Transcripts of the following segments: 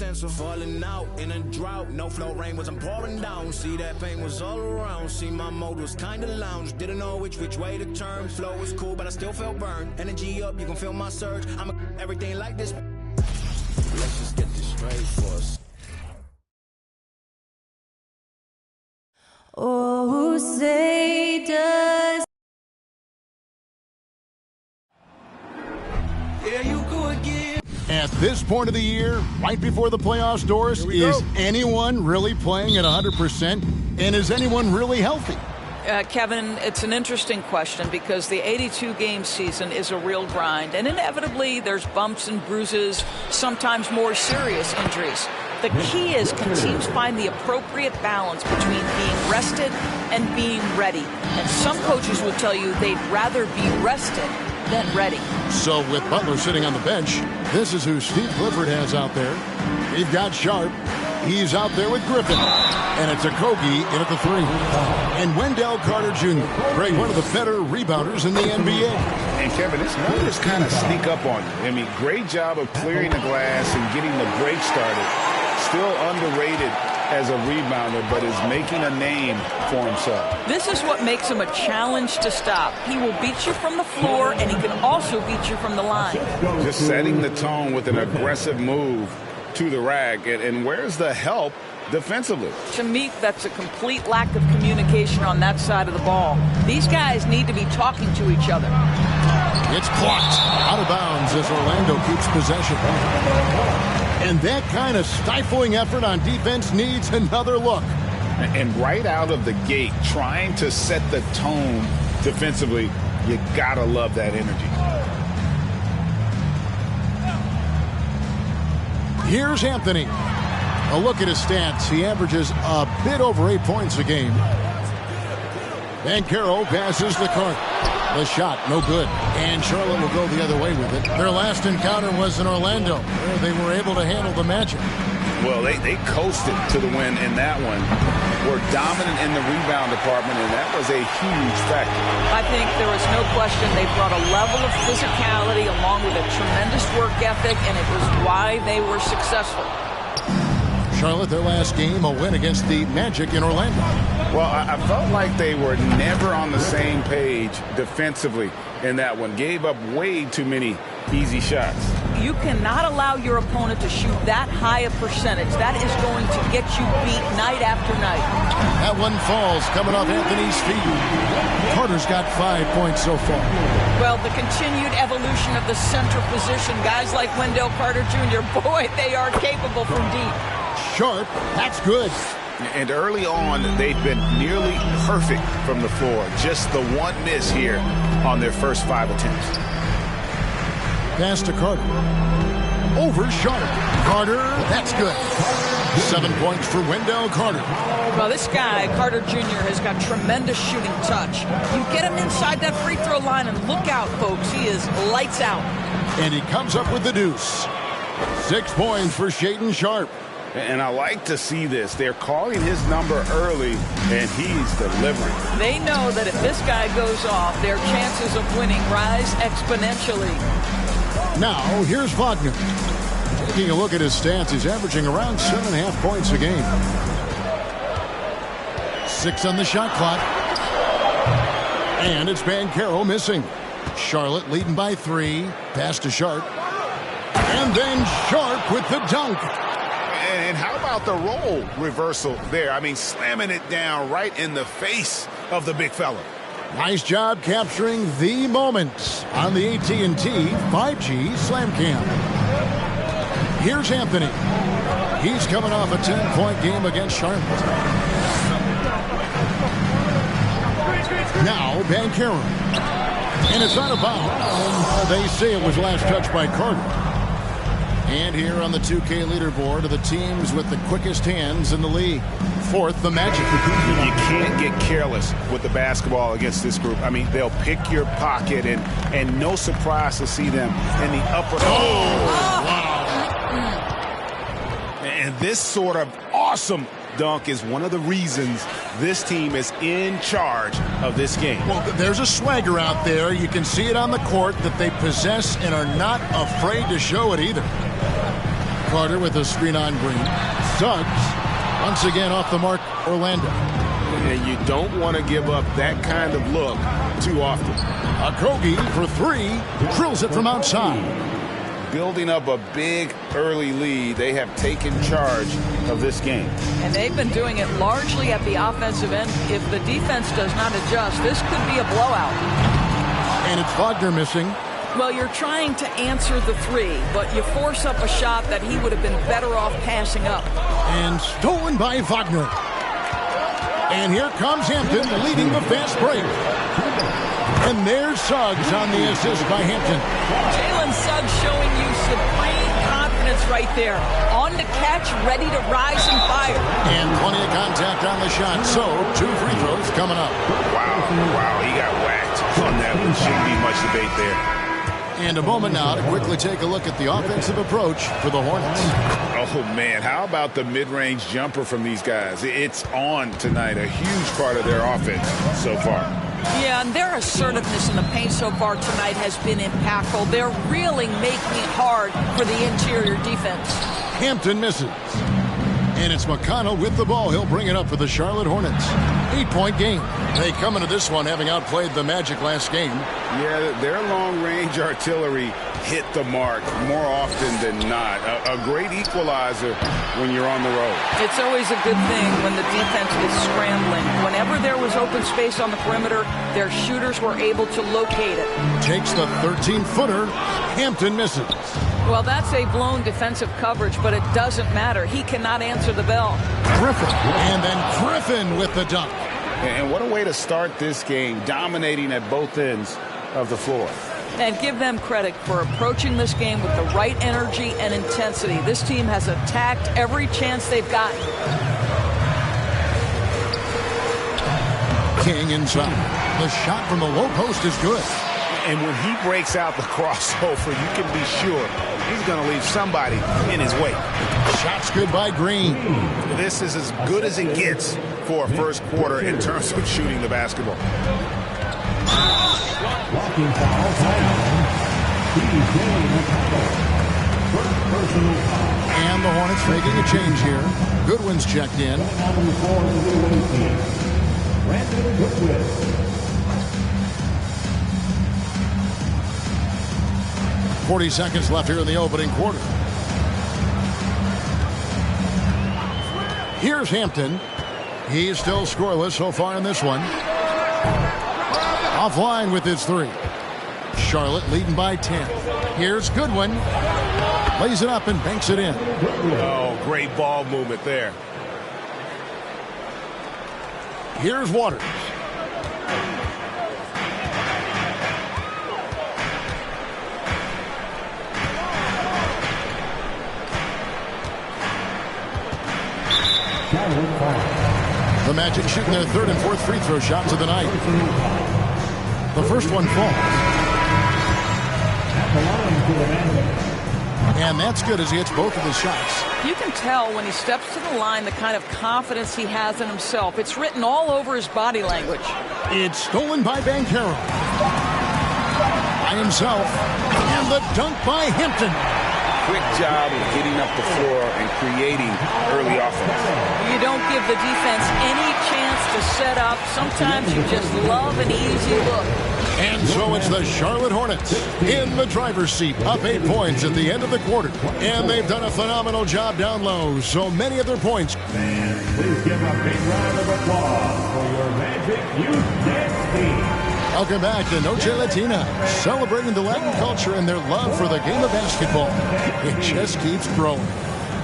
stencil. Falling out in a drought, no flow rain was I'm pouring down. See that pain was all around. See my mode was kinda lounge. Didn't know which way to turn. Flow was cool, but I still felt burned. Energy up, you can feel my surge. I'm everything like this. Let's just get this straight for us. Oh, say does. Here you go again. At this point of the year, right before the playoffs, Doris, is anyone really playing at 100%? And is anyone really healthy? Kevin, it's an interesting question because the 82-game season is a real grind. And inevitably, there's bumps and bruises, sometimes more serious injuries. The key is, can teams find the appropriate balance between being rested and being ready? And some coaches will tell you they'd rather be rested than ready. So with Butler sitting on the bench, this is who Steve Clifford has out there. We've got Sharp. He's out there with Griffin. And it's Okogie in at the 3. And Wendell Carter Jr., Greg, one of the better rebounders in the NBA. And Kevin, this numbers kind of sneak up on you. I mean, great job of clearing the glass and getting the break started. Still underrated as a rebounder, but is making a name for himself. This is what makes him a challenge to stop. He will beat you from the floor, and he can also beat you from the line. Just setting the tone with an aggressive move to the rack. And where's the help defensively? To me, that's a complete lack of communication on that side of the ball. These guys need to be talking to each other. It's blocked out of bounds as Orlando keeps possession. And that kind of stifling effort on defense needs another look. And right out of the gate, trying to set the tone defensively, you gotta love that energy. Here's Anthony. A look at his stats. He averages a bit over 8 points a game. Banchero passes the cart. The shot, no good. And Charlotte will go the other way with it. Their last encounter was in Orlando, where they were able to handle the Magic. Well, they coasted to the win in that one. Were dominant in the rebound department, and that was a huge factor. I think there was no question they brought a level of physicality along with a tremendous work ethic, and it was why they were successful. Charlotte, their last game, a win against the Magic in Orlando. Well, I felt like they were never on the same page defensively in that one. Gave up way too many easy shots. You cannot allow your opponent to shoot that high a percentage. That is going to get you beat night after night. That one falls coming off Anthony's feet. Carter's got 5 points so far. Well, the continued evolution of the center position, guys like Wendell Carter Jr., boy, they are capable from deep. Sharp, that's good. And early on, they've been nearly perfect from the floor. Just the one miss here on their first 5 attempts. Pass to Carter. Over Sharp. Carter, that's good. 7 points for Wendell Carter. Well, this guy, Carter Jr., has got tremendous shooting touch. You get him inside that free throw line, and look out, folks. He is lights out. And he comes up with the deuce. 6 points for Shaedon Sharp. And I like to see this. They're calling his number early, and he's delivering. They know that if this guy goes off, their chances of winning rise exponentially. Now, here's Wagner. Taking a look at his stats, he's averaging around 7.5 points a game. 6 on the shot clock. And it's Banchero missing. Charlotte leading by 3. Pass to Sharp. And then Sharp with the dunk. And how about the role reversal there? I mean, slamming it down right in the face of the big fella. Nice job capturing the moment on the AT&T 5G Slam Cam. Here's Anthony. He's coming off a 10-point game against Charlotte. Now Banchero. And it's out of bounds. They say it was last touched by Carter. And here on the 2K leaderboard are the teams with the quickest hands in the league. Fourth, the Magic. You can't get careless with the basketball against this group. I mean, they'll pick your pocket, and no surprise to see them in the upper. Oh, wow. And this sort of awesome dunk is one of the reasons this team is in charge of this game. Well, there's a swagger out there. You can see it on the court that they possess and are not afraid to show it either. Carter with a screen on Green. Suggs once again off the mark, Orlando. And you don't want to give up that kind of look too often. Okogie for three, drills it from outside. Building up a big early lead, they have taken charge of this game. And they've been doing it largely at the offensive end. If the defense does not adjust, this could be a blowout. And it's Wagner missing. Well, you're trying to answer the three, but you force up a shot that he would have been better off passing up. And stolen by Wagner. And here comes Hampton leading the fast break. And there's Suggs on the assist by Hampton. Jalen Suggs showing you supreme confidence right there. On the catch, ready to rise and fire. And plenty of contact on the shot. So, 2 free throws coming up. Wow, he got whacked on that one. Shouldn't be much debate there. And a moment now to quickly take a look at the offensive approach for the Hornets. Oh, man, how about the mid-range jumper from these guys? It's on tonight, a huge part of their offense so far. Yeah, and their assertiveness in the paint so far tonight has been impactful. They're really making it hard for the interior defense. Hampton misses. And it's McConnell with the ball. He'll bring it up for the Charlotte Hornets. 8-point game. They come into this one having outplayed the Magic last game. Yeah, their long-range artillery hit the mark more often than not. A great equalizer when you're on the road. It's always a good thing when the defense is scrambling. Whenever there was open space on the perimeter, their shooters were able to locate it. Takes the 13-footer. Hampton misses. Well, that's a blown defensive coverage, but it doesn't matter. He cannot answer the bell. Griffin. And then Griffin with the dunk. And what a way to start this game, dominating at both ends of the floor. And give them credit for approaching this game with the right energy and intensity. This team has attacked every chance they've gotten. King inside. The shot from the low post is good. And when he breaks out the crossover, you can be sure he's going to leave somebody in his way. Shots good by Green. This is as good as it gets for a first quarter in terms of shooting the basketball. Walking foul, and the Hornets making a change here. Goodwin's checked in. Brandon Goodwin. 40 seconds left here in the opening quarter. Here's Hampton. He's still scoreless so far in this one. Offline with his three. Charlotte leading by 10. Here's Goodwin. Lays it up and banks it in. Oh, great ball movement there. Here's Waters. The Magic shooting their third and fourth free throw shots of the night. The first one falls. And that's good as he hits both of his shots. You can tell when he steps to the line the kind of confidence he has in himself. It's written all over his body language. It's stolen by Banchero. By himself. And the dunk by Hampton. Quick job of getting up the floor and creating early offense. You don't give the defense any chance to set up. Sometimes you just love an easy look. And so it's the Charlotte Hornets in the driver's seat, up 8 points at the end of the quarter. And they've done a phenomenal job down low. So many of their points. And please give a big round of applause for your Magic Youth Dance Team. Welcome back to Noche Latina, celebrating the Latin culture and their love for the game of basketball. It just keeps growing.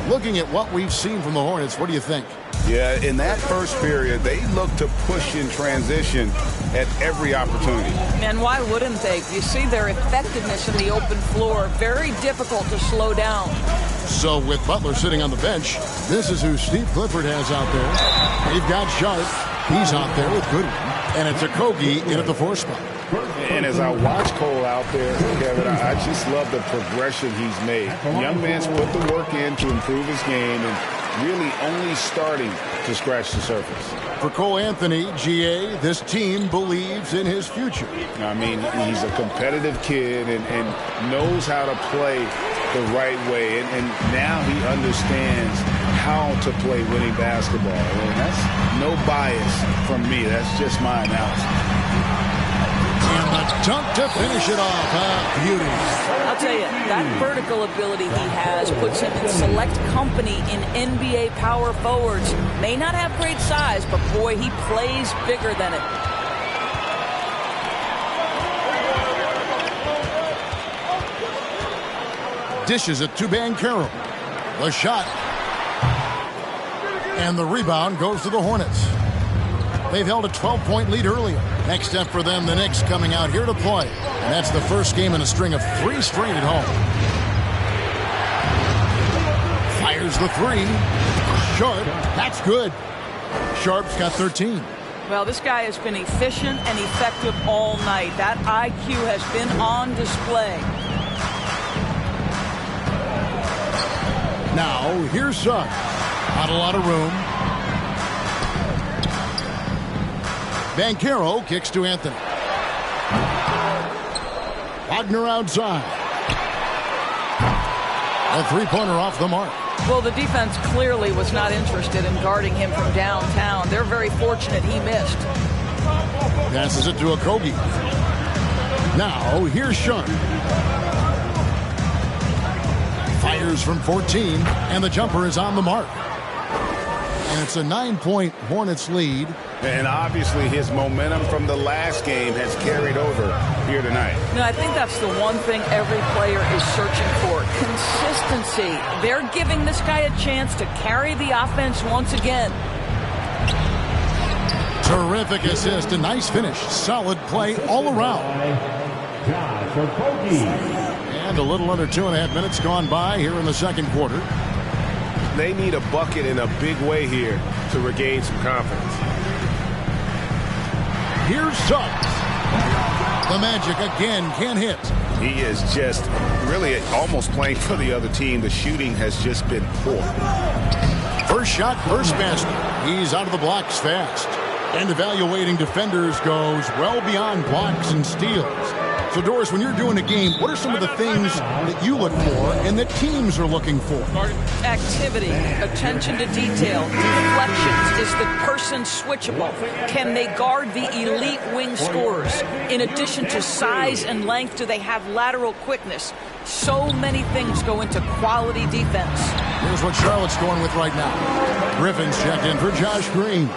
Looking at what we've seen from the Hornets, what do you think? Yeah, in that first period, they looked to push in transition at every opportunity. And why wouldn't they? You see their effectiveness in the open floor. Very difficult to slow down. So with Butler sitting on the bench, this is who Steve Clifford has out there. They've got Sharp. He's out there with Goodwin. And it's Okogie in at the 4 spot. And as I watch Cole out there, Kevin, I just love the progression he's made. Young man's put the work in to improve his game and really only starting to scratch the surface. For Cole Anthony, GA, this team believes in his future. I mean, he's a competitive kid and knows how to play the right way. And now he understands how to play winning basketball. And that's no bias from me. That's just my analysis. And the dunk to finish it off. Beauty. I'll tell you, that vertical ability he has puts him in select company in NBA power forwards. May not have great size, but boy, he plays bigger than it. Dishes it to Banchero. The shot. And the rebound goes to the Hornets. They've held a 12-point lead earlier. Next step for them, the Knicks coming out here to play. And that's the first game in a string of 3 straight at home. Fires the 3. Sharp. That's good. Sharp's got 13. Well, this guy has been efficient and effective all night. That IQ has been on display. Now, here's Suggs. Not a lot of room. Banchero kicks to Anthony. Wagner outside. A 3-pointer off the mark. Well, the defense clearly was not interested in guarding him from downtown. They're very fortunate he missed. Passes it to Okogie. Now, here's Sharp. Fires from 14, and the jumper is on the mark. And it's a 9-point Hornets lead. And obviously his momentum from the last game has carried over here tonight. No, I think that's the one thing every player is searching for. Consistency. They're giving this guy a chance to carry the offense once again. Terrific assist, a nice finish. Solid play all around. And a little under 2.5 minutes gone by here in the second quarter. They need a bucket in a big way here to regain some confidence. Here's Suggs. The Magic again can't hit. He is just really almost playing for the other team. The shooting has just been poor. First shot, first basket. He's out of the blocks fast. And evaluating defenders goes well beyond blocks and steals. So, Doris, when you're doing a game, what are some of the things that you look for and that teams are looking for? Activity, attention to detail, deflections. Is the person switchable? Can they guard the elite wing scorers? In addition to size and length, do they have lateral quickness? So many things go into quality defense. Here's what Charlotte's going with right now. Griffin's checked in for Josh Green.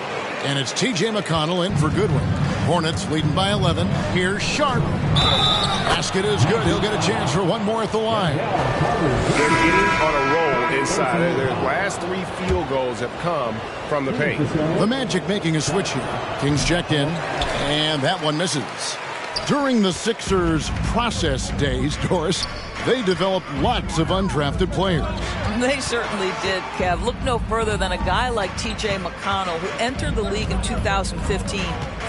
And it's T.J. McConnell in for Goodwin. Hornets leading by 11. Here's Sharp. Basket is good. He'll get a chance for one more at the line. They're getting on a roll inside. Their last 3 field goals have come from the paint. The Magic making a switch here. Kings checked in, and that one misses. During the Sixers' process days, Doris, they developed lots of undrafted players. They certainly did, Kev. Look no further than a guy like T.J. McConnell, who entered the league in 2015.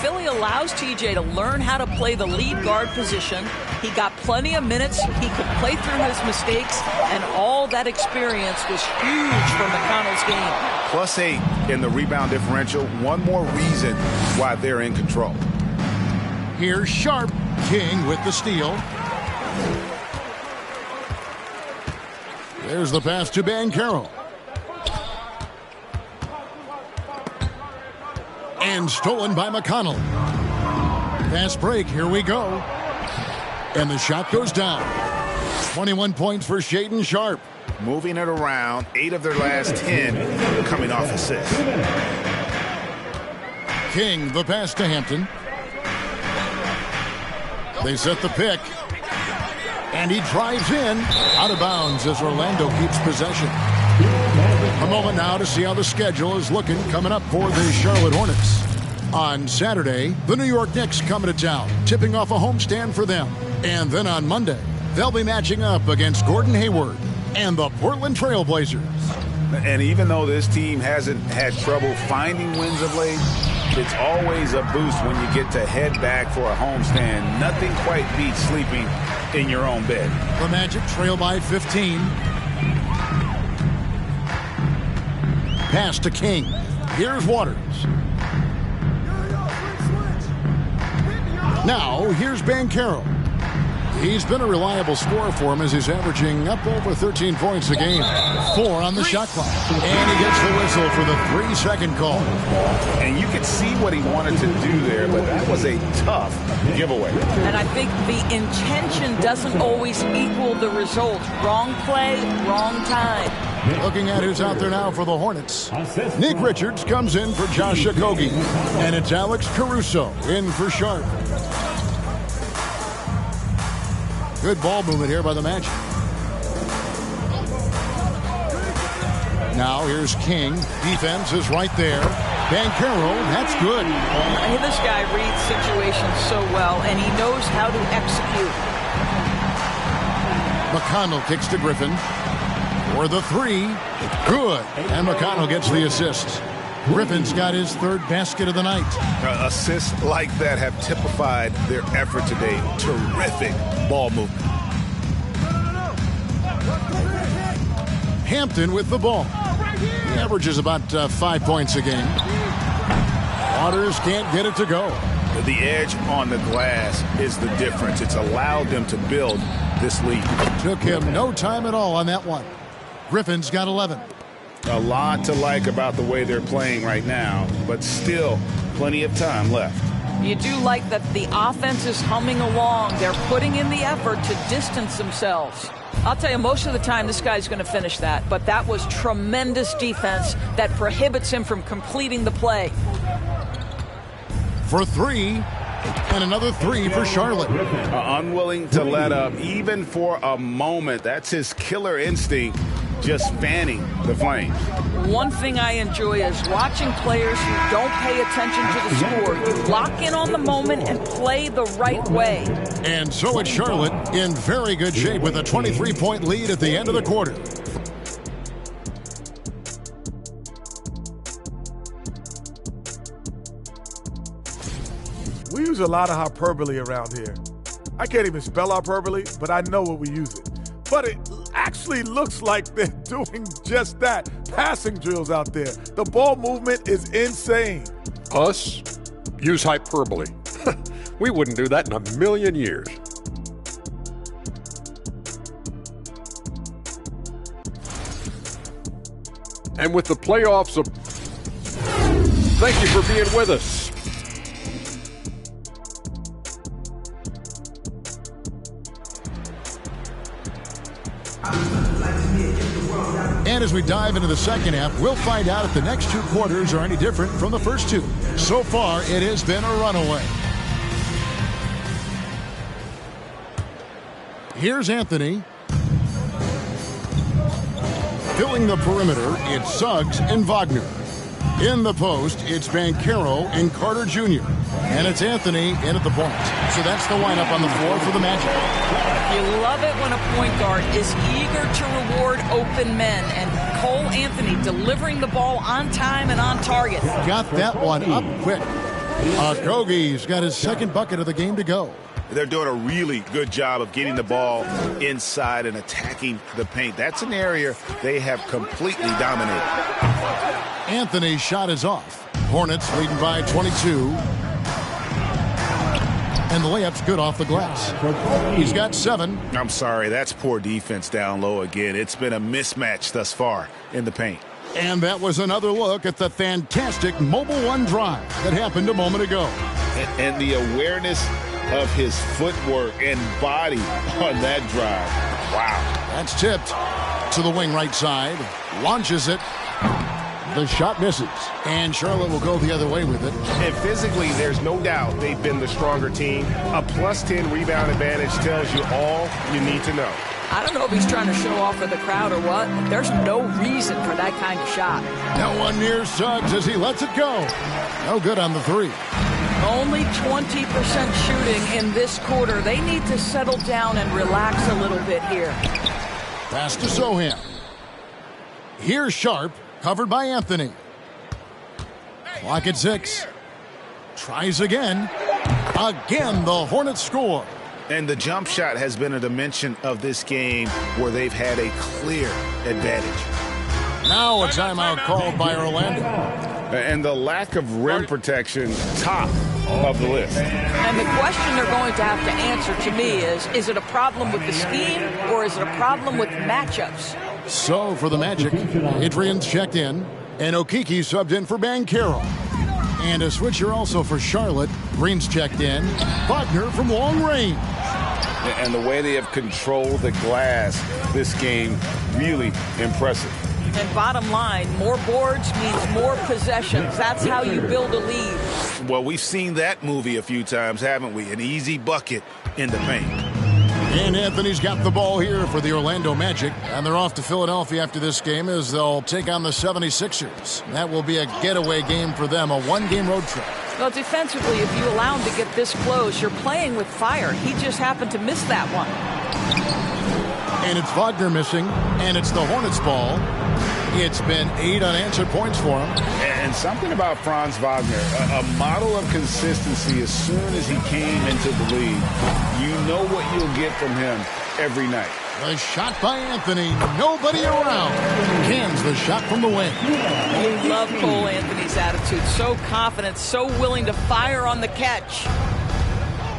Philly allows T.J. to learn how to play the lead guard position. He got plenty of minutes. He could play through his mistakes, and all that experience was huge for McConnell's game. +8 in the rebound differential. One more reason why they're in control. Here's Sharp. King with the steal. There's the pass to Banchero. And stolen by McConnell. Fast break, here we go. And the shot goes down. 21 points for Shaedon Sharp. Moving it around, 8 of their last 10 coming off assists. King, the pass to Hampton. They set the pick. And he drives in, out of bounds as Orlando keeps possession. A moment now to see how the schedule is looking coming up for the Charlotte Hornets. On Saturday, the New York Knicks coming to town, tipping off a homestand for them. And then on Monday, they'll be matching up against Gordon Hayward and the Portland Trail Blazers. And even though this team hasn't had trouble finding wins of late, it's always a boost when you get to head back for a homestand. Nothing quite beats sleeping in your own bed. The Magic trail by 15. Pass to King. Here's Waters. Now, here's Banchero. He's been a reliable scorer for him as he's averaging up over 13 points a game. 4 on the shot clock. And he gets the whistle for the 3-second call. And you could see what he wanted to do there, but that was a tough giveaway. And I think the intention doesn't always equal the result. Wrong play, wrong time. Looking at who's out there now for the Hornets. Nick Richards comes in for Josh Okogie. And it's Alex Caruso in for Sharp. Good ball movement here by the Magic. Now here's King. Defense is right there. Banchero, that's good. This guy reads situations so well, and he knows how to execute. McConnell kicks to Griffin. For the 3. Good. And McConnell gets the assist. Griffin's got his 3rd basket of the night. Assists like that have typified their effort today. Terrific ball movement. Hampton with the ball. He averages about 5 points a game. Waters can't get it to go. The edge on the glass is the difference. It's allowed them to build this lead. Took him no time at all on that one. Griffin's got 11. A lot to like about the way they're playing right now, but still plenty of time left. You do like that the offense is humming along. They're putting in the effort to distance themselves. I'll tell you, most of the time this guy's going to finish that, but that was tremendous defense that prohibits him from completing the play. For 3, and another 3 for Charlotte. Unwilling to let up, even for a moment. That's his killer instinct, just fanning the flames. One thing I enjoy is watching players who don't pay attention to the score. You lock in on the moment and play the right way. And so it's Charlotte in very good shape with a 23-point lead at the end of the quarter. We use a lot of hyperbole around here. I can't even spell hyperbole, but I know what we use it. But it actually looks like they're doing just that. Passing drills out there. The ball movement is insane. Us? Use hyperbole. We wouldn't do that in a million years. And with the playoffs, thank you for being with us. And as we dive into the second half, we'll find out if the next 2 quarters are any different from the first 2. So far, it has been a runaway. Here's Anthony. Filling the perimeter, it's Suggs and Wagner. In the post, it's Banchero and Carter Jr. And it's Anthony in at the point. So that's the lineup on the floor for the Magic. You love it when a point guard is eager to reward open men. And Cole Anthony delivering the ball on time and on target. Got that one up quick. Okogie's got his 2nd bucket of the game to go. They're doing a really good job of getting the ball inside and attacking the paint. That's an area they have completely dominated. Anthony's shot is off. Hornets leading by 22. And the layup's good off the glass. He's got 7. I'm sorry, that's poor defense down low again. It's been a mismatch thus far in the paint. And that was another look at the fantastic Mobile One drive that happened a moment ago. And the awareness of his footwork and body on that drive. Wow. That's tipped to the wing right side. Launches it. The shot misses. And Charlotte will go the other way with it. And physically, there's no doubt they've been the stronger team. A +10 rebound advantage tells you all you need to know. I don't know if he's trying to show off for the crowd or what. There's no reason for that kind of shot. No one near Suggs as he lets it go. No good on the 3. Only 20% shooting in this quarter. They need to settle down and relax a little bit here. Pass to Sohan. Here's Sharp, covered by Anthony. Clock at 6. Tries again. Again, the Hornets score. And the jump shot has been a dimension of this game where they've had a clear advantage. Now a timeout called by Orlando. And the lack of rim protection top of the list. And the question they're going to have to answer to me is it a problem with the scheme or is it a problem with matchups? So for the Magic, Adrian's checked in, and Okeke subbed in for Banchero. And a switcher also for Charlotte. Green's checked in. Wagner from long range. And the way they have controlled the glass this game, really impressive. And bottom line, more boards means more possessions. That's how you build a lead. Well, we've seen that movie a few times, haven't we? An easy bucket in the paint. And Anthony's got the ball here for the Orlando Magic. And they're off to Philadelphia after this game as they'll take on the 76ers. That will be a getaway game for them, a one-game road trip. Well, defensively, if you allow him to get this close, you're playing with fire. He just happened to miss that one. And it's Wagner missing, and it's the Hornets' ball. It's been 8 unanswered points for him. And something about Franz Wagner, a model of consistency. As soon as he came into the league, you know what you'll get from him every night. The shot by Anthony. Nobody around. Cans the shot from the wing. You love Cole Anthony's attitude. So confident, so willing to fire on the catch.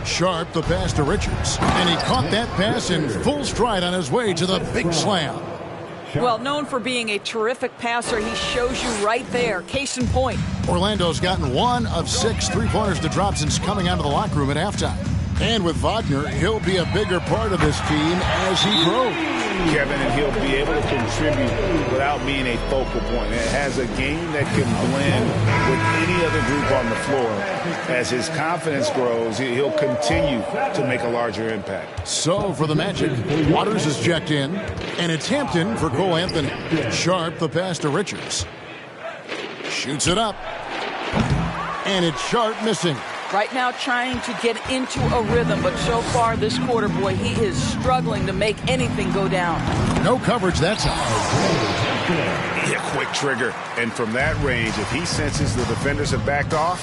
Sharp the pass to Richards. And he caught that pass in full stride on his way to the big slam. Well, known for being a terrific passer, he shows you right there. Case in point. Orlando's gotten 1 of 6 three-pointers to drop since coming out of the locker room at halftime. And with Wagner, he'll be a bigger part of this team as he grows. Kevin, and he'll be able to contribute without being a focal point. It has a game that can blend with any other group on the floor. As his confidence grows, he'll continue to make a larger impact. So for the Magic, Waters is checked in, and it's Hampton for Cole Anthony. Sharp the pass to Richards. Shoots it up. And it's Sharp missing. Right now trying to get into a rhythm, but so far this quarter, boy, he is struggling to make anything go down. No coverage that time. Yeah, quick trigger. And from that range, if he senses the defenders have backed off,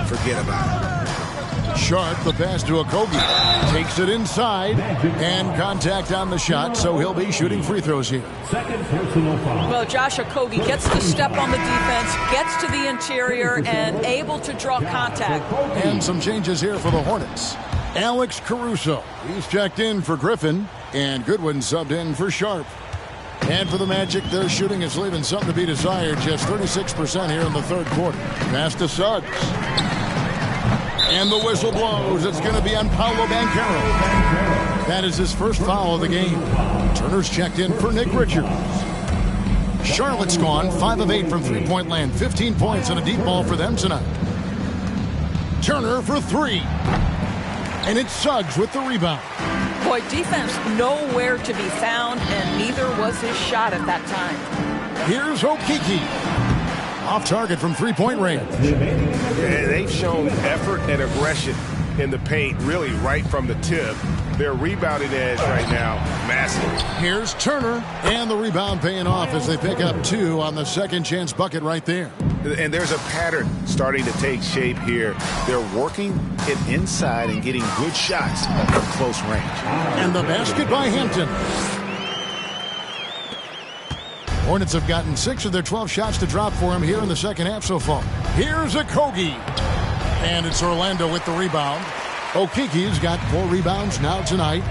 forget about it. Sharp the pass to Okeke. Takes it inside, and contact on the shot, so he'll be shooting free throws here. Well, Josh Okeke gets the step on the defense, gets to the interior, and able to draw contact. And some changes here for the Hornets. Alex Caruso, he's checked in for Griffin, and Goodwin subbed in for Sharp. And for the Magic, their shooting is leaving something to be desired, just 36% here in the third quarter. Pass to Suggs. And the whistle blows. It's going to be on Paolo Banchero. That is his first foul of the game. Turner's checked in for Nick Richards. Charlotte's gone 5 of 8 from three-point land. 15 points and a deep ball for them tonight. Turner for 3. And it's Suggs with the rebound. Boy, defense nowhere to be found, and neither was his shot at that time. Here's Okeke. Off target from three-point range. They've shown effort and aggression in the paint, really right from the tip. Their rebounding edge right now, massive. Here's Turner, and the rebound paying off as they pick up 2 on the second chance bucket right there. And there's a pattern starting to take shape here. They're working it inside and getting good shots from close range. And the basket by Hampton. Hornets have gotten 6 of their 12 shots to drop for him here in the second half so far. Here's Okeke. And it's Orlando with the rebound. Okeke's got 4 rebounds now tonight.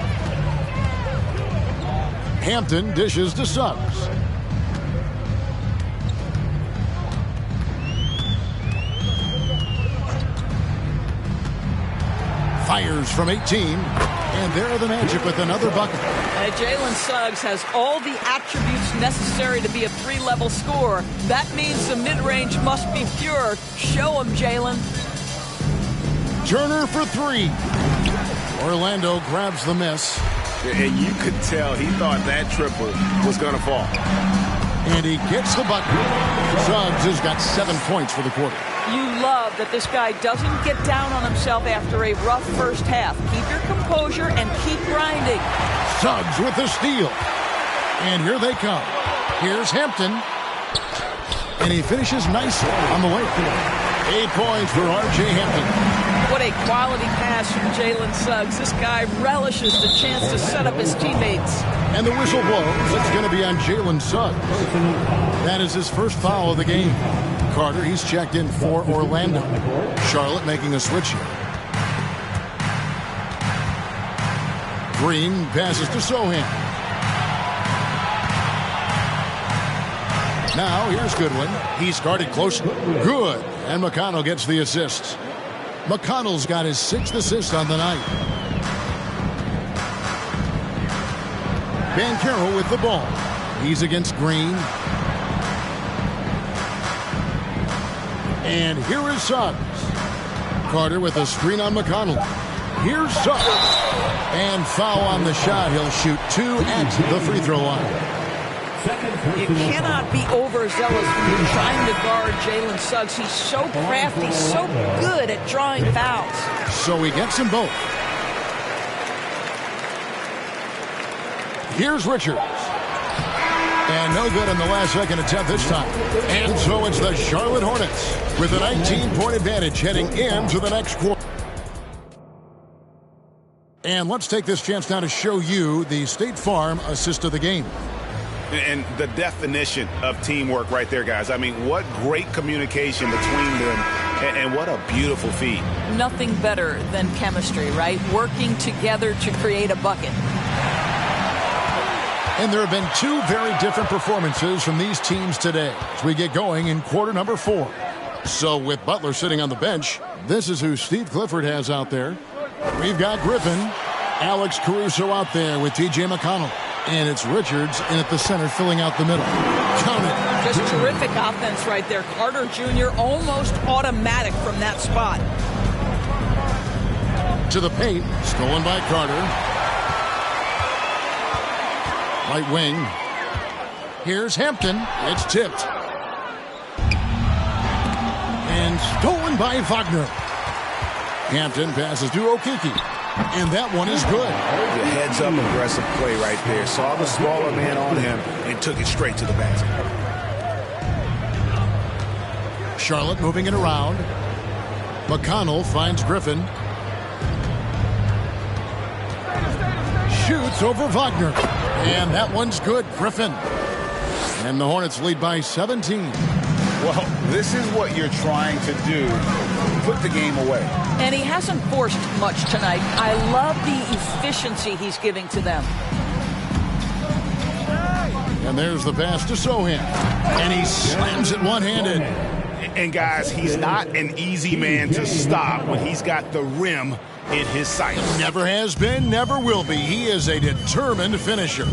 Hampton dishes to Suggs. Fires from 18. And there are the Magic with another bucket. Jalen Suggs has all the attributes necessary to be a 3-level scorer. That means the mid-range must be pure. Show him, Jalen. Turner for 3. Orlando grabs the miss. And you could tell he thought that triple was going to fall. And he gets the bucket. Suggs has got 7 points for the quarter. You love that this guy doesn't get down on himself after a rough first half. Keep your composure and keep grinding. Suggs with the steal. And here they come. Here's Hampton. And he finishes nicely on the way. 8 points for R.J. Hampton. What a quality pass from Jalen Suggs. This guy relishes the chance to set up his teammates. And the whistle blows. It's going to be on Jalen Suggs. That is his first foul of the game. Carter, he's checked in for Orlando. Charlotte making a switch here. Green passes to Sohan. Now here's Goodwin. He's guarded close. Good. And McConnell gets the assist. McConnell's got his 6th assist on the night. Banchero with the ball. He's against Green. And here is Suggs. Carter with a screen on McConnell. Here's Suggs. And foul on the shot. He'll shoot 2 at the free throw line. You cannot be overzealous when you're trying to guard Jalen Suggs. He's so crafty, so good at drawing fouls. So he gets them both. Here's Richards. And no good on the last second attempt this time. And so it's the Charlotte Hornets with a 19-point advantage heading into the next quarter. And let's take this chance now to show you the State Farm assist of the game. And the definition of teamwork right there, guys. I mean, what great communication between them, and what a beautiful feed. Nothing better than chemistry, right? Working together to create a bucket. And there have been 2 very different performances from these teams today as we get going in quarter number 4. So with Butler sitting on the bench, this is who Steve Clifford has out there. We've got Griffin, Alex Caruso out there with T.J. McConnell. And it's Richards in at the center filling out the middle. Count it. Just terrific offense right there. Carter Jr. almost automatic from that spot. To the paint. Stolen by Carter. Right wing. Here's Hampton. It's tipped. And stolen by Wagner. Hampton passes to Okeke. And that one is good. The heads-up aggressive play right there. Saw the smaller man on him and took it straight to the basket. Charlotte moving it around. McConnell finds Griffin. Shoots over Wagner. And that one's good. Griffin. And the Hornets lead by 17. Well, this is what you're trying to do. Put the game away. And he hasn't forced much tonight. I love the efficiency he's giving to them. And there's the pass to Sohan. And he slams it one-handed. And guys, he's not an easy man to stop when he's got the rim in his sights. Never has been, never will be. He is a determined finisher.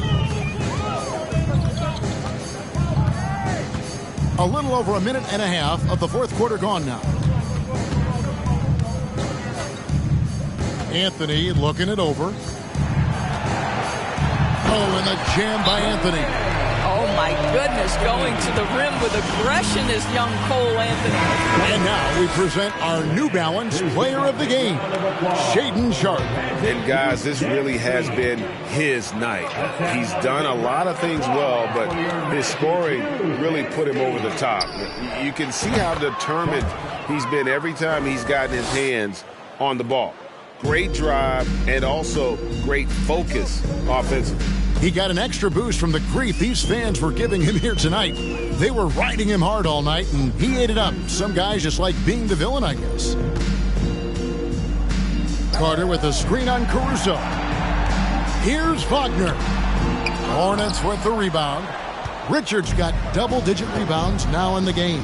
A little over a minute and a half of the 4th quarter gone now. Anthony looking it over. Oh, and the jam by Anthony. Oh, my goodness. Going to the rim with aggression is young Cole Anthony. And now we present our New Balance player of the game, Shaedon Sharpe. And, guys, this really has been his night. He's done a lot of things well, but his scoring really put him over the top. You can see how determined he's been every time he's gotten his hands on the ball. Great drive and also great focus offensively. He got an extra boost from the grief these fans were giving him here tonight. They were riding him hard all night, and he ate it up. Some guys just like being the villain, I guess. Carter with a screen on Caruso. Here's Wagner. Hornets with the rebound. Richards got double-digit rebounds now in the game.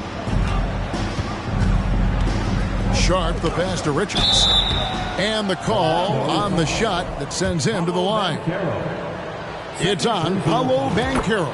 Sharpe the pass to Richards. And the call on the shot that sends him to the line. It's on Paolo Banchero.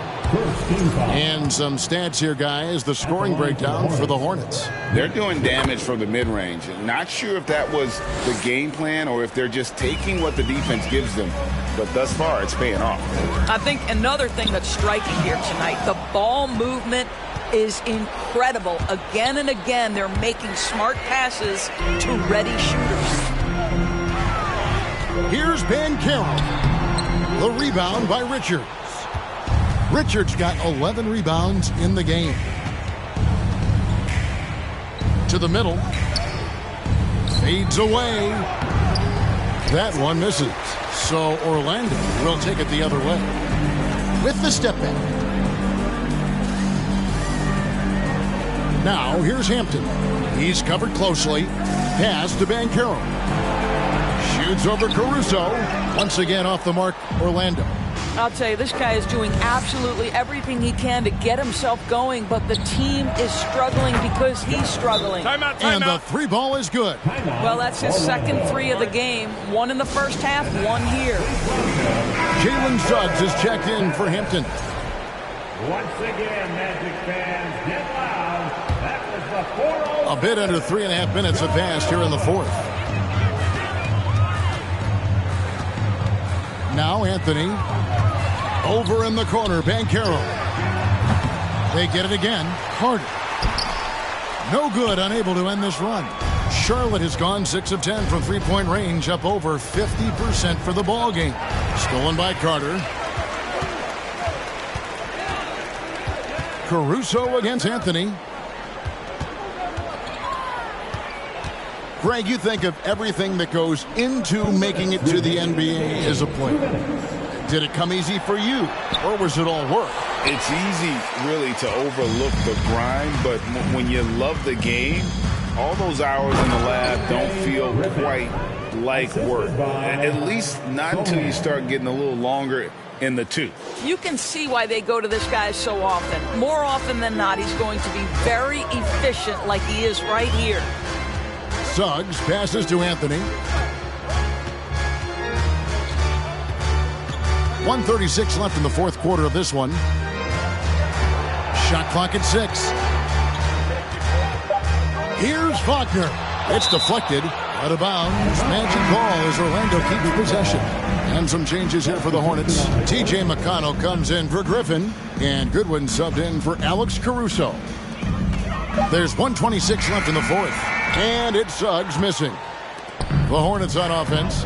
And some stats here, guys. The scoring breakdown for the Hornets. They're doing damage from the mid-range. Not sure if that was the game plan or if they're just taking what the defense gives them. But thus far, it's paying off. I think another thing that's striking here tonight, the ball movement is incredible. Again and again, they're making smart passes to ready shooters. Here's Banchero. The rebound by Richards. Richards got 11 rebounds in the game. To the middle. Fades away. That one misses. So Orlando will take it the other way with the step back. Now here's Hampton. He's covered closely. Pass to Banchero. Shoots over Caruso. Once again off the mark, Orlando. I'll tell you, this guy is doing absolutely everything he can to get himself going, but the team is struggling because he's struggling. And the three ball is good. Well, that's his second three of the game. One in the first half, one here. Jalen Suggs is checked in for Hampton. Once again, Magic fans, get loud. That was the 4-0. A bit under 3.5 minutes have passed here in the fourth. Now Anthony. Over in the corner, Banchero. They get it again. Harden. No good, unable to end this run. Charlotte has gone 6 of 10 from three-point range, up over 50% for the ball game. Stolen by Carter. Caruso against Anthony. Greg, you think of everything that goes into making it to the NBA as a player. Did it come easy for you, or was it all work? It's easy, really, to overlook the grind, but when you love the game, all those hours in the lab don't feel quite like work. At least not until you start getting a little longer in the tooth. You can see why they go to this guy so often. More often than not, he's going to be very efficient like he is right here. Suggs passes to Anthony. 1:36 left in the fourth quarter of this one. Shot clock at 6. Here's Faulkner. It's deflected. Out of bounds. Magic ball as Orlando keeps possession. And some changes here for the Hornets. T.J. McConnell comes in for Griffin. And Goodwin subbed in for Alex Caruso. There's 1:26 left in the fourth. And it's Suggs missing. The Hornets on offense.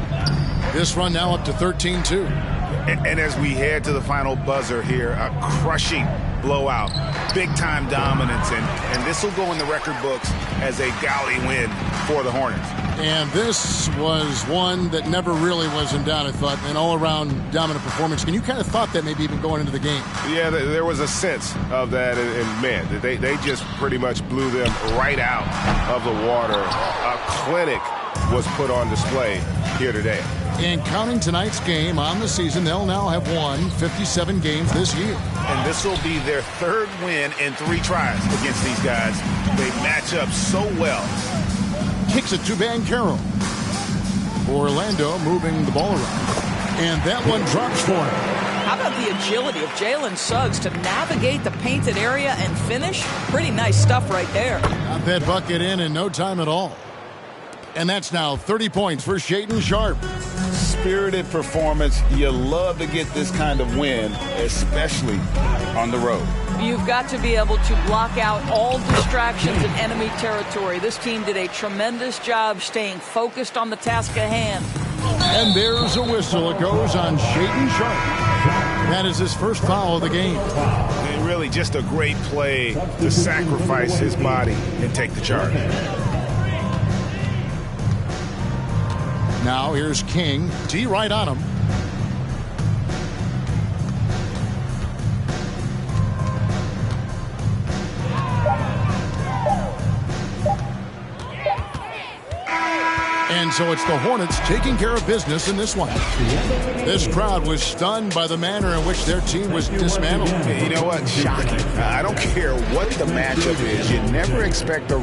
This run now up to 13-2. And as we head to the final buzzer here, a crushing blowout, big-time dominance, and this will go in the record books as a gaudy win for the Hornets. And this was one that never really was in doubt, I thought, an all-around dominant performance. And you kind of thought that maybe even going into the game. Yeah, there was a sense of that, and man, they just pretty much blew them right out of the water. A clinic was put on display here today. And counting tonight's game on the season, they'll now have won 57 games this year. And this will be their third win in 3 tries against these guys. They match up so well. Kicks it to Banchero. Orlando moving the ball around. And that one drops for him. How about the agility of Jalen Suggs to navigate the painted area and finish? Pretty nice stuff right there. Got that bucket in no time at all. And that's now 30 points for Shaedon Sharpe. Spirited performance. You love to get this kind of win, especially on the road. You've got to be able to block out all distractions in enemy territory. This team did a tremendous job staying focused on the task at hand. And there's a whistle. It goes on Shaedon Sharpe. That is his first foul of the game. And really just a great play to sacrifice his body and take the charge. Now here's King. D right on him. And so it's the Hornets taking care of business in this one. This crowd was stunned by the manner in which their team was dismantled. You know what? Shocking. I don't care what the matchup is. You never expect a